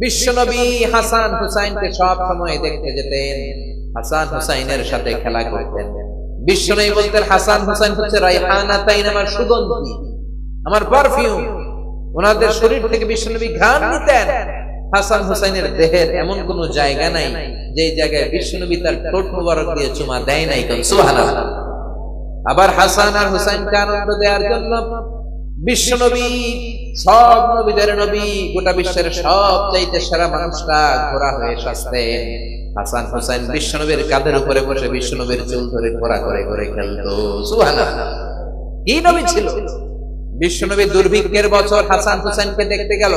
বিশ্বনবী হাসান হুসাইনকে সব সময় দেখতে যেতেন, হাসান হুসাইনের সাথে খেলা করতেন। বিশ্বনবী বলতেন হাসান হুসাইন হচ্ছে রাইহানাতাইন, আমার সুগন্ধি, আমার পারফিউম। ওনাদের শরীর থেকে বিশ্বনবী ঘ্রাণ নিতেন। হাসান হুসাইনের দেহের এমন কোন জায়গা নাই যে জায়গায় বিশ্বনবী তার ঠোঁট মোবারক দিয়ে চুমা দেয় নাই, সুবহানাল্লাহ। আবার হাসান আর হুসাইনকে আনন্দ দেওয়ার জন্য বিশ্বনবী সব নবীদের নবী, গোটা বিশ্বের সব চাইতে সেরা মানুষটা ঘোড়া হয়ে সাজতেন। হাসান হুসাইন বিশ্বনবীর কাঁধের উপরে বসে বিশ্বনবীর চুল ধরে ঘোড়া করে করে খেলতো, সুবহানাল্লাহ। কি নবী ছিল! বিশ্বনবী দুর্ভিক্ষের বছর হাসান হুসাইনকে দেখতে গেল।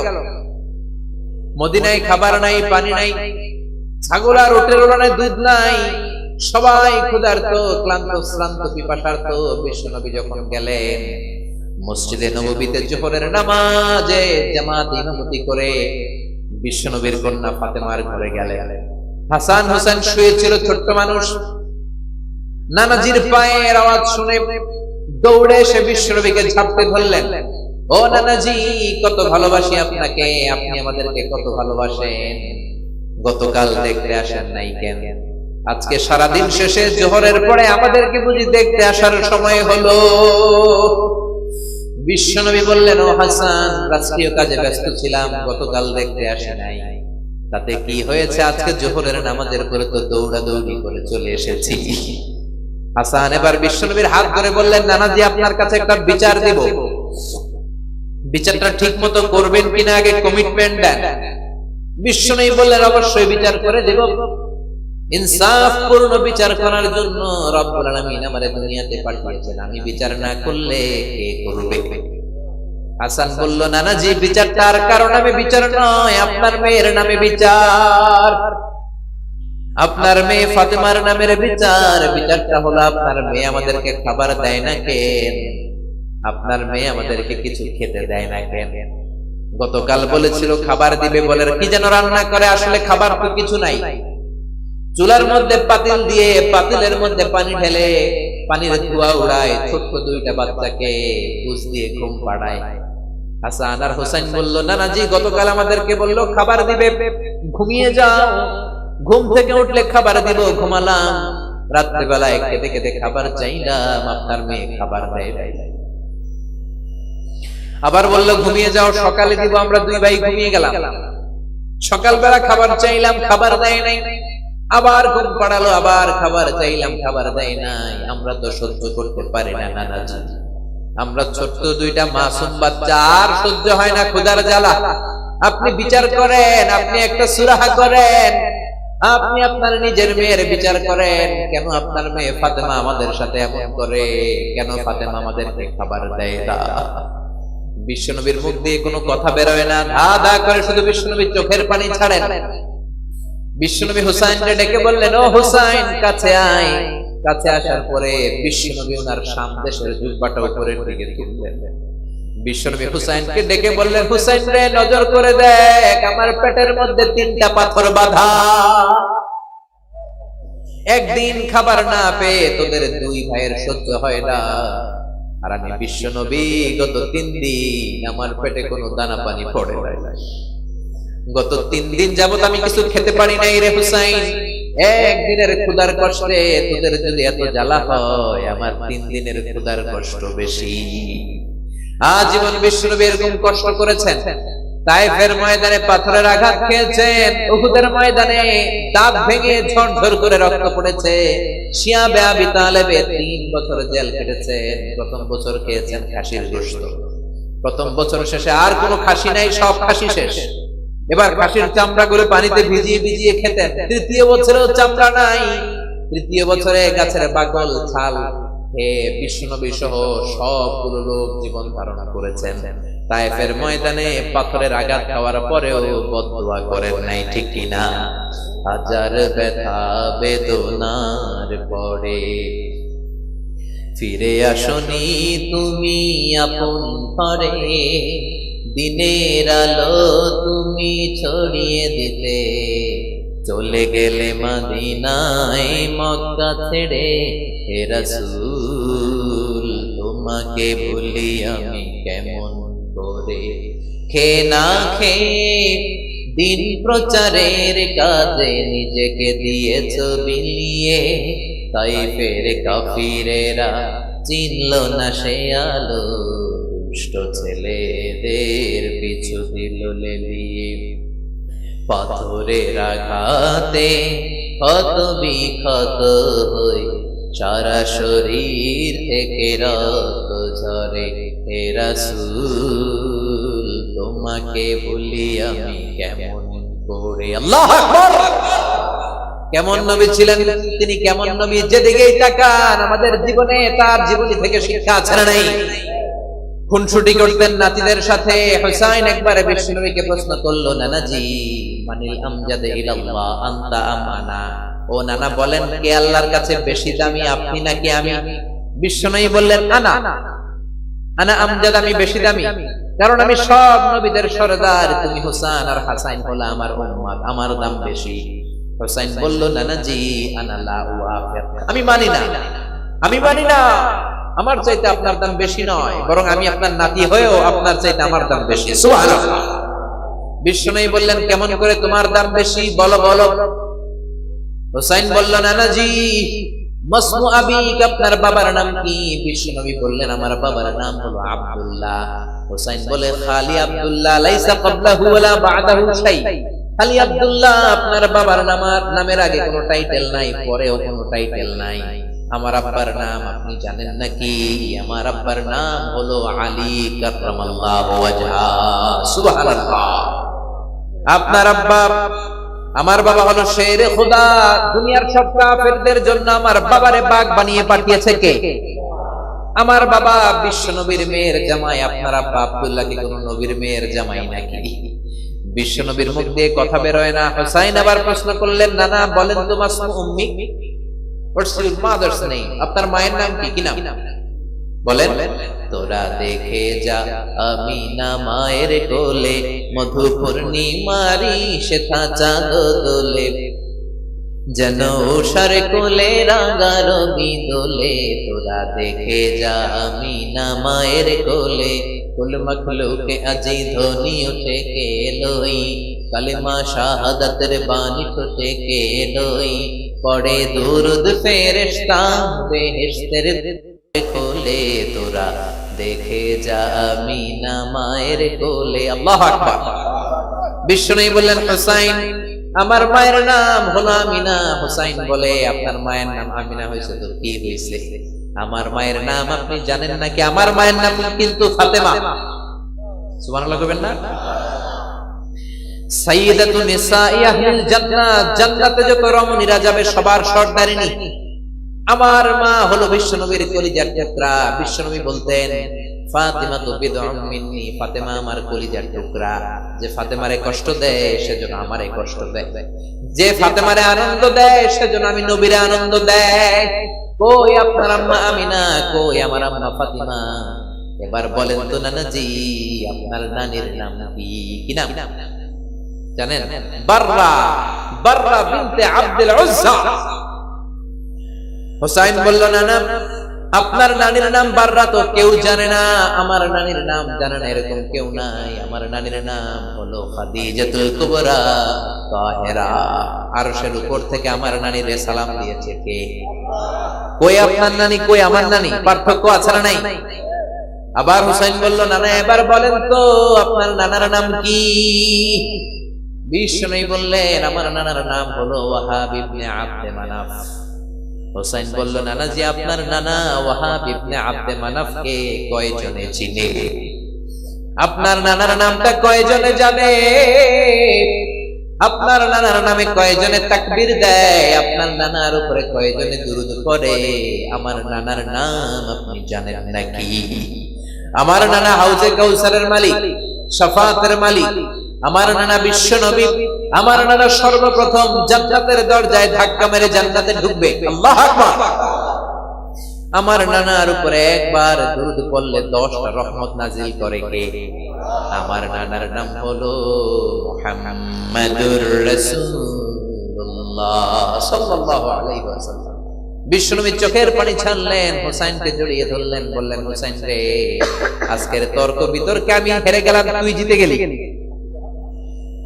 মদিনায় খাবার নাই, পানি নাই, ছাগল আর উটের ওলানে দুধ নাই, সবাই ক্ষুধার্ত, ক্লান্ত, শ্রান্ত, পিপাসার্ত। বিশ্বনবী যখন গেলেন মসজিদে নববীতে জোহরের নামাজে জামাত ইমামতি করে বিশ্বনবীর কন্যা ফাতেমার ঘরে গেলেন। হাসান হুসাইন শুয়েছিল, ছোট্ট মানুষ। নানাজির পায়ের আওয়াজ শুনে দৌড়ে এসে বিশ্বনবীকে ঝাপটে ধরলেন। ও নানাজি, কত ভালোবাসি আপনাকে, আপনি আমাদেরকে কত ভালোবাসেন। গতকাল দেখতে আসেন নাই কেন? আজকে সারাদিন শেষে জোহরের পরে আমাদেরকে বুঝি দেখতে আসার সময় হলো? বিশ্বনবী বললেন, ও হাসান, রাষ্ট্রীয় কাজে ব্যস্ত ছিলাম, গতকাল দেখতে আসে নাই। তাতে কি হয়েছে? আজকে জোহরের নামাজের পরে তো দৌড়াদৌড়ি করে চলে এসেছি। হাসান এবার বিশ্বনবীর হাত ধরে বললেন, নানাজি, আপনার কাছে একটা বিচার দিব, বিচারটা ঠিক মতো করবেন কিনা আগে কমিটমেন্ট দেন। বিশ্বনবী বললেন, অবশ্যই বিচার করে দেব। ইনসাফপূর্ণ বিচার করার জন্য রব্বুল আলামিন আমাদের দুনিয়াতে পাঠিয়েছেন, আমি বিচার না করলে কে করবে? হাসান বলল, নানাজি, বিচারটা আর কারো নামে বিচার নয়, আপনার মেয়ের নামে বিচার, আপনার মেয়ে ফাতেমার নামের বিচার। বিচারটা হলো আপনার মেয়ে আমাদেরকে খাবার দেয় না কেন? আপনার মেয়ে আমাদেরকে কিছু খেতে দেয় না কেন? গতকাল বলেছিল খাবার দিবে, বলে কি যেন রান্না করে, আসলে খাবার তো কিছু নাই। চুলার মধ্যে পাতিল দিয়ে পাতিলের মধ্যে পানি ঢেলে পানির ধোঁয়া উড়ায়, ছোট্ট দুইটা বাচ্চাকে বুঝ দিয়ে ঘুম পাড়ায়। হাসান আর হুসাইন বলল, নানাজি, গতকাল আমাদেরকে বললো খাবার দিবে, ঘুমিয়ে যাও, ঘুম থেকে উঠলে খাবার দিব, ঘুমালাম। রাত্রিবেলায় খেতে খেতে খাবার চাইলাম, আপনার মেয়ে খাবার দেয় নাই। আবার বললো ঘুমিয়ে যাও, সকালে দিব, আমরা দুই ভাই ঘুমিয়ে গেলাম। সকালবেলা খাবার চাইলাম, খাবার দেয় নাই। আবার ঘুম পাড়ালো, আবার খাবার চাইলাম, খাবার দেয় নাই। আমরা তো সহ্য করতে পারি না নানাজি, আমরা ছোট্ট দুইটা মাসুম বাচ্চা, আর সহ্য হয় না ক্ষুধার জ্বালা। আপনি বিচার করেন, আপনি একটা সুরাহা করেন, আপনি আপনার নিজের মেয়ের বিচার করেন। কেন আপনার মেয়ে ফাতেমা আমাদের সাথে এমন করে? কেন ফাতেমা আমাদেরকে খাবার দেয় না? বিশ্বনবীর মুখ দিয়ে কোনো কথা বেরোয় না, ধা ধা করে শুধু বিশ্বনবীর চোখের পানি ছাড়েন। বিশ্বনবী হুসাইনকে ডেকে বললেন, ও হুসাইন, কাছে আয়। কাছে আসার পরে বিশ্বনবী ওনার সামদেশের জুব্বাটা উপরের দিকে তুললেন। বিশ্বনবী হুসাইনকে ডেকে বললেন, হুসাইন রে, নজর করে দেখ, আমার পেটের মধ্যে 3টা পাথর বাঁধা। একদিন খাবার না পেয়ে তোদের দুই ভাইয়ের সহ্য হয় না, আর আমি বিশ্বনবী গত 3 দিন আমার পেটে কোনো দানা পানি পড়ে নাই। গত 3 দিন যাবত আমি কিছু খেতে পারি নাই রে হুসাইন। একদিনের ক্ষুধার কষ্টে তোদের যদি এত জ্বালা হয়, আমার 3 দিনের ক্ষুধার কষ্ট বেশি। আজীবন বিশ্বনবী এরকম কষ্ট করেছেন। তায়েফের ময়দানে পাথরের আঘাত খেয়েছেন, উহুদের ময়দানে দাঁত ভেঙে ঝরঝর করে রক্ত পড়েছে। শিয়াবে আবি তালেবে 3 বছর জেল কেটেছেন। প্রথম বছর খেয়েছেন খাসির গোশত, প্রথম বছর শেষে আর কোনো খাসি নাই, সব খাসি শেষ। এবার খাসির চামড়া গুলো পানিতে ভিজিয়ে ভিজিয়ে খেতেন। তৃতীয় বছরেও চামড়া নাই। তৃতীয় বছরে গাছের বাকল ছাল খেয়ে বিশ্বনবী সহ সবগুলো লোক জীবন ধারণা করেছেন। তায়েফের ময়দানে পাথরের আঘাত খাওয়ার পরেও বদদুয়া করেন নাই, ঠিক কিনা? হাজার ব্যথা বেদনার পরে ফিরে আসনি তুমি আপন ঘরে, দিনের আলো তুমি ছড়িয়ে দিতে, চলে গেলে মদিনায় মক্কা ছেড়ে। হে রাসূল, তোমাকে ভুলি আমি কেমন করে? খেয়ে না খেয়ে দিন প্রচারের কাজে নিজেকে দিয়েছ বিলিয়ে, তাইফের কাফিরেরা চিনল না সে আলো, দুষ্ট ছেলেদের পিছু দিল লেলিয়ে। পাথরের আঘাতে ক্ষত বিক্ষত হই, সারা শরীর থেকে রক্ত ঝরে। হে রাসূল তোমাকে ভুলি আমি কেমন করে। আল্লাহু আকবার। কেমন নবী ছিলেন তিনি, কেমন নবী যেদিকেই তাকান আমাদের জীবনে তার জীবনী থেকে শিক্ষা আছে না নাই? খুনসুটি করতেন নাতিদের সাথে। হুসাইন একবারে বিশ্বনবীকে প্রশ্ন করলো, নানাজি মানিল আমজাদে ইলাল্লাহ আনতা আম আনা, ও নানা বলেন কে আল্লাহর কাছে বেশি দামি, আপনি নাকি আমি? বিশ্বনবী বললেন আনা আনা আমজাদ, আমি বেশি দামি, কারণ আমি সব নবীদের সরদার, তুমি হুসাইন আর হাসাইন হলো আমার উম্মত, আমার দাম বেশি। হুসাইন বলল, নানাজি আনা লা ওয়াফিক, আমি মানি না, আমি মানি না, আমার চাইতে আপনার দাম বেশি নয়, বরং আমি আপনার নাতি হয়েও আপনার চাইতে আমার দাম বেশি। সুবহানাল্লাহ। বিশ্বনবী বললেন, কেমন করে তোমার দাম বেশি, বলো বলো। হুসাইন বলল, নানাজি মাসমু আবিক, আপনার বাবার নাম কি? বিশ্বনবী বললেন, আমার বাবার নাম হলো আব্দুল্লাহ। হুসাইন বলে, খালি আব্দুল্লাহ, লাইসা ক্বাবলাহু ওয়ালা বা'দাহু শাই, খালি আব্দুল্লাহ, আপনার বাবার নামের আগে কোনো টাইটেল নাই, পরেও কোনো টাইটেল নাই। আমার আব্বার নাম আপনি জানেন নাকি? আমার আব্বার নাম হলো আলী কাররামাল্লাহু ওয়াজহা। সুবহানাল্লাহ। আপনার আব্বা, আমার বাবা হলো শেরে খোদা, দুনিয়ার সব কাফেরদের জন্য আমার বাবারে বাগ বানিয়ে পাঠিয়েছে কে? আমার বাবা বিশ্ব নবীর মেয়ের জামাই। আপনার আব্বা আব্দুল্লাহ কি কোন নবীর মেয়ের জামাই নাকি? বিশ্ব নবীর মুখ দিয়ে কথা বেরোয় না। হুসাইন আবার প্রশ্ন করলেন, নানা বলেন তো মাসমু উম্মি, হোয়াটস ইওর মাদারস নেম, আপনার মায়ের নাম কি? কি নাম বলেন? তোরা দেখে যা আমিনা মায়ের কোলে, মধু পূর্ণিমারি শ্বেতা চাঁদ দোলে, যেন উষার কোলে রাঙা রবি দোলে। তোরা দেখে যা আমিনা মায়ের কোলে, কুল মখলুকে আজি ধ্বনি উঠে কে লই, কালেমা শাহাদাতের বাণী ফুটে কে লই, পড়ে দুরুদ ফেরেশতা বেহেশতের কোলে। তোরা দেখে যা আমিনা মায়ের কোলে। আল্লাহু আকবার। বিশ্বনবী বললেন, হুসাইন আমার মায়ের নাম হলো আমিনা। হুসাইন বলে, আপনার মায়ের নাম আমিনা হয়েছে তো কি হয়েছে? আমার মায়ের নাম আপনি জানেন নাকি? আমার মায়ের নাম কিন্তু ফাতেমা। সুবহানাল্লাহ কইবেন না? সাইয়্যিদাতু নিসাই আহলিল জান্নাত, জান্নাতে যত রমণীরা যাবে সবার সর্দারিনী আমার মা হলো বিশ্বনবীর কলিজার টুকরা। বিশ্বনবী বলতেন, ফাতিমা তো বিদউম মিন্নি, ফাতেমা আমার কলিজার টুকরা। যে ফাতেমারে কষ্ট দেয় সেজন্য আমারে কষ্ট দেয়, যে ফাতেমারে আনন্দ দেয় সেজন্য আমি নবীরে আনন্দ দেয়। কই আপনার আম্মা আমিনা, কই আমার আম্মা ফাতিমা? এবার বলেন তো নানাজি, আপনার নানির নাম কি? কি নাম জানেন? বাররা, বাররা বিনতে আব্দুল উজ্জা। হুসাইন বলল, নানা আপনার নানির নাম বাররা তো কেউ জানে না, আমার নানির নাম জানে না এরকম কেউ নাই। আমার নানির নাম হলো খাদিজাতুল কুবরা তাহেরা। আরশের উপর থেকে আমার নানির সালাম দিয়েছে কে? কই আপনার নানি, কই আমার নানি? পার্থক্য আছে না নাই? আবার হুসাইন বলল, নানা এবার বলেন তো আপনার নানার নাম কি? বিশ্বনবী বললেন, আমার নানার নাম হলো ওয়াহাব ইবনে আব্দে মানাফ। হুসাইন বলল, নানাজি আপনার নানা ওয়াহাব ইবনে আব্দে মানাফকে কয়জনে চিনে? আপনার নানার নামটা কয়জনে জানে? আপনার নানার নামে কয়জনে তাকবীর দেয়? আপনার নানার উপরে কয়জনে দুরূদ পড়ে? আমার নানার নাম আপনি জানেন নাকি? আমার নানা হাউজে কাউসারের মালিক, শাফাতের মালিক। আমার নানা বিশ্ব নবী। আমার নানা সর্বপ্রথম জান্নাতের দরজায় ধাক্কা মেরে জান্নাতে ঢুকবে। আল্লাহু আকবার। আমার নানার উপরে একবার দুরূদ পড়লে 10টা রহমত নাজিল করে কে? আমার নানার নাম হলো মুহাম্মাদুর রাসূলুল্লাহ সাল্লাল্লাহু আলাইহি ওয়াসাল্লাম। বিশ্বনবী চোখের পানি ছাড়লেন, হুসাইনকে জড়িয়ে ধরলেন, বললেন, হুসাইন রে, আজকের তর্ক বিতর্কে আমি হেরে গেলাম, তুই জিতে গেলি।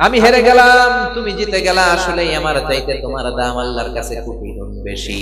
আমি হেরে গেলাম, তুমি জিতে গেলা, আসলে আমার চাইতে তোমার দাম আল্লাহর কাছে কোটি গুণ বেশি।